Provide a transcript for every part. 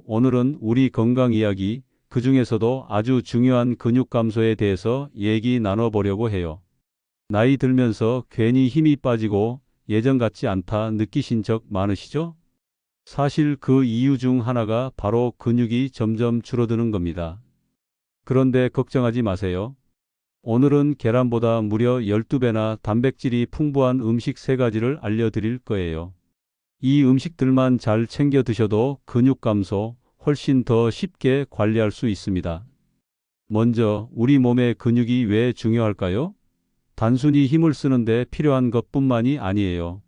오늘은 우리 건강 이야기, 그 중에서도 아주 중요한 근육 감소에 대해서 얘기 나눠보려고 해요. 나이 들면서 괜히 힘이 빠지고 예전 같지 않다 느끼신 적 많으시죠? 사실 그 이유 중 하나가 바로 근육이 점점 줄어드는 겁니다. 그런데 걱정하지 마세요. 오늘은 계란보다 무려 12배나 단백질이 풍부한 음식 3가지를 알려드릴 거예요. 이 음식들만 잘 챙겨 드셔도 근육 감소 훨씬 더 쉽게 관리할 수 있습니다. 먼저 우리 몸의 근육이 왜 중요할까요? 단순히 힘을 쓰는데 필요한 것뿐만이 아니에요.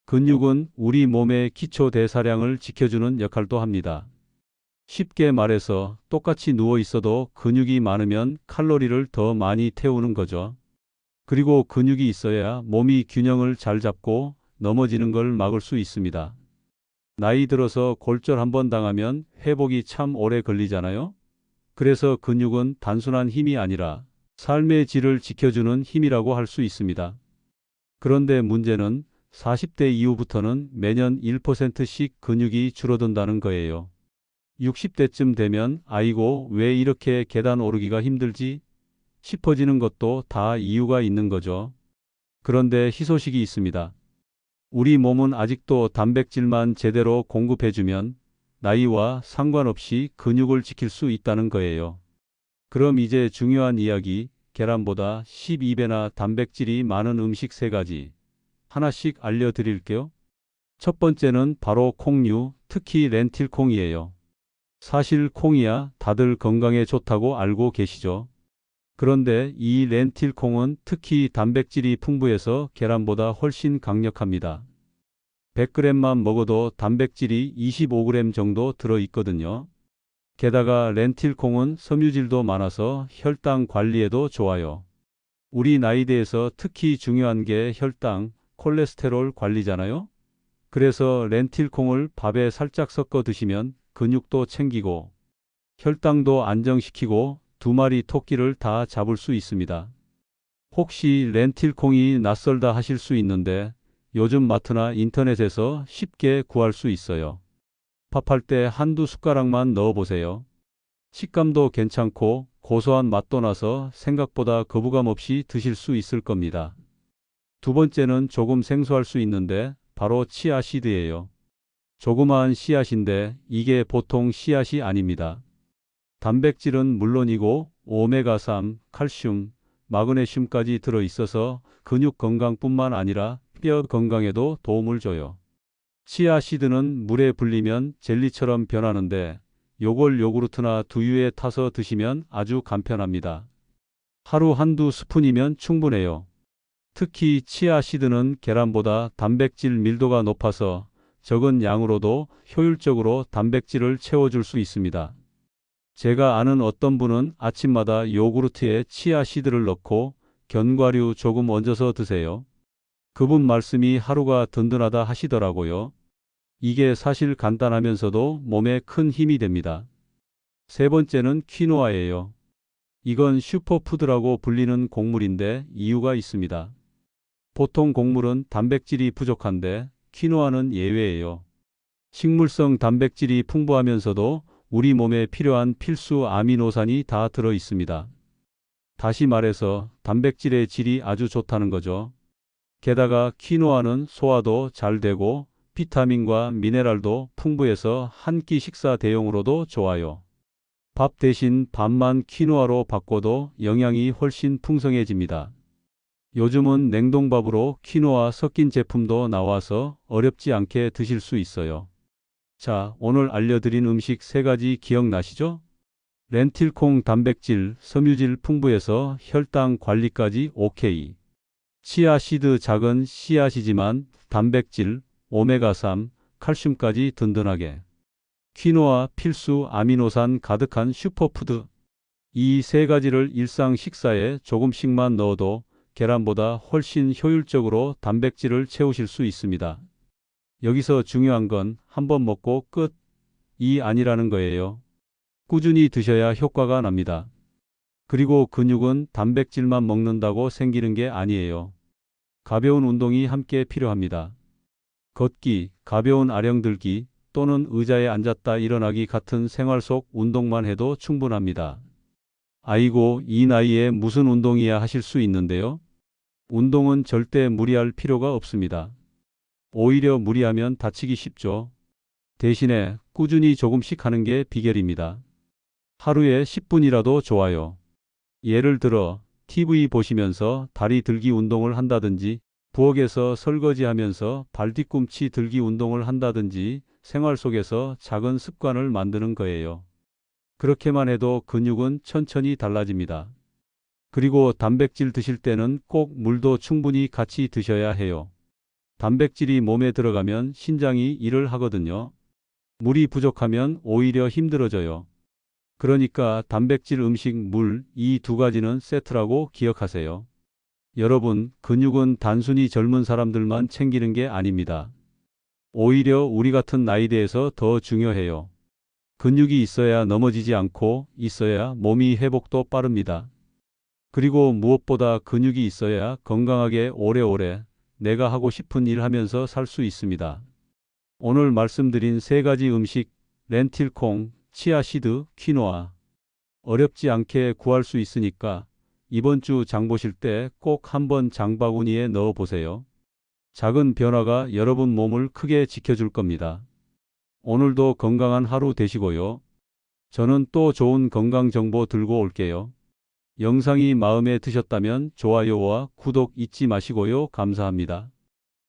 근육은 우리 몸의 기초 대사량을 지켜주는 역할도 합니다. 쉽게 말해서 똑같이 누워 있어도 근육이 많으면 칼로리를 더 많이 태우는 거죠. 그리고 근육이 있어야 몸이 균형을 잘 잡고 넘어지는 걸 막을 수 있습니다. 나이 들어서 골절 한번 당하면 회복이 참 오래 걸리잖아요. 그래서 근육은 단순한 힘이 아니라 삶의 질을 지켜주는 힘이라고 할 수 있습니다. 그런데 문제는 40대 이후부터는 매년 1%씩 근육이 줄어든다는 거예요. 60대쯤 되면 아이고 왜 이렇게 계단 오르기가 힘들지 싶어지는 것도 다 이유가 있는 거죠. 그런데 희소식이 있습니다. 우리 몸은 아직도 단백질만 제대로 공급해주면 나이와 상관없이 근육을 지킬 수 있다는 거예요. 그럼 이제 중요한 이야기, 계란보다 12배나 단백질이 많은 음식 3가지 하나씩 알려드릴게요. 첫 번째는 바로 콩류, 특히 렌틸콩이에요. 사실 콩이야 다들 건강에 좋다고 알고 계시죠? 그런데 이 렌틸콩은 특히 단백질이 풍부해서 계란보다 훨씬 강력합니다. 100g만 먹어도 단백질이 25g 정도 들어있거든요. 게다가 렌틸콩은 섬유질도 많아서 혈당 관리에도 좋아요. 우리 나이대에서 특히 중요한 게 혈당, 콜레스테롤 관리잖아요. 그래서 렌틸콩을 밥에 살짝 섞어 드시면 근육도 챙기고 혈당도 안정시키고 2마리 토끼를 다 잡을 수 있습니다. 혹시 렌틸콩이 낯설다 하실 수 있는데 요즘 마트나 인터넷에서 쉽게 구할 수 있어요. 밥할 때 한두 숟가락만 넣어보세요. 식감도 괜찮고 고소한 맛도 나서 생각보다 거부감 없이 드실 수 있을 겁니다. 두 번째는 조금 생소할 수 있는데 바로 치아씨드예요. 조그마한 씨앗인데 이게 보통 씨앗이 아닙니다. 단백질은 물론이고 오메가3, 칼슘, 마그네슘까지 들어있어서 근육 건강뿐만 아니라 뼈 건강에도 도움을 줘요. 치아씨드는 물에 불리면 젤리처럼 변하는데 요걸 요구르트나 두유에 타서 드시면 아주 간편합니다. 하루 한두 스푼이면 충분해요. 특히 치아씨드는 계란보다 단백질 밀도가 높아서 적은 양으로도 효율적으로 단백질을 채워줄 수 있습니다. 제가 아는 어떤 분은 아침마다 요구르트에 치아씨드를 넣고 견과류 조금 얹어서 드세요. 그분 말씀이 하루가 든든하다 하시더라고요. 이게 사실 간단하면서도 몸에 큰 힘이 됩니다. 세 번째는 퀴노아예요. 이건 슈퍼푸드라고 불리는 곡물인데 이유가 있습니다. 보통 곡물은 단백질이 부족한데 퀴노아는 예외예요. 식물성 단백질이 풍부하면서도 우리 몸에 필요한 필수 아미노산이 다 들어 있습니다. 다시 말해서 단백질의 질이 아주 좋다는 거죠. 게다가 퀴노아는 소화도 잘 되고 비타민과 미네랄도 풍부해서 한 끼 식사 대용으로도 좋아요. 밥 대신 밥만 퀴노아로 바꿔도 영양이 훨씬 풍성해집니다. 요즘은 냉동밥으로 퀴노아 섞인 제품도 나와서 어렵지 않게 드실 수 있어요. 자, 오늘 알려드린 음식 3가지 기억나시죠? 렌틸콩 단백질, 섬유질 풍부해서 혈당 관리까지 오케이. 치아씨드 작은 씨앗이지만 단백질, 오메가3, 칼슘까지 든든하게. 퀴노아 필수 아미노산 가득한 슈퍼푸드. 이 3가지를 일상 식사에 조금씩만 넣어도 계란보다 훨씬 효율적으로 단백질을 채우실 수 있습니다. 여기서 중요한 건 한번 먹고 끝이 아니라는 거예요. 꾸준히 드셔야 효과가 납니다. 그리고 근육은 단백질만 먹는다고 생기는 게 아니에요. 가벼운 운동이 함께 필요합니다. 걷기, 가벼운 아령 들기, 또는 의자에 앉았다 일어나기 같은 생활 속 운동만 해도 충분합니다. 아이고, 이 나이에 무슨 운동이야 하실 수 있는데요. 운동은 절대 무리할 필요가 없습니다. 오히려 무리하면 다치기 쉽죠. 대신에 꾸준히 조금씩 하는 게 비결입니다. 하루에 10분이라도 좋아요. 예를 들어 TV 보시면서 다리 들기 운동을 한다든지, 부엌에서 설거지하면서 발 뒤꿈치 들기 운동을 한다든지 생활 속에서 작은 습관을 만드는 거예요. 그렇게만 해도 근육은 천천히 달라집니다. 그리고 단백질 드실 때는 꼭 물도 충분히 같이 드셔야 해요. 단백질이 몸에 들어가면 신장이 일을 하거든요. 물이 부족하면 오히려 힘들어져요. 그러니까 단백질, 음식, 물, 이 두 가지는 세트라고 기억하세요. 여러분, 근육은 단순히 젊은 사람들만 챙기는 게 아닙니다. 오히려 우리 같은 나이대에서 더 중요해요. 근육이 있어야 넘어지지 않고 있어야 몸이 회복도 빠릅니다. 그리고 무엇보다 근육이 있어야 건강하게 오래오래 내가 하고 싶은 일 하면서 살 수 있습니다. 오늘 말씀드린 세 가지 음식, 렌틸콩, 치아시드, 퀴노아. 어렵지 않게 구할 수 있으니까 이번 주 장 보실 때 꼭 한번 장바구니에 넣어 보세요. 작은 변화가 여러분 몸을 크게 지켜줄 겁니다. 오늘도 건강한 하루 되시고요. 저는 또 좋은 건강 정보 들고 올게요. 영상이 마음에 드셨다면 좋아요와 구독 잊지 마시고요. 감사합니다.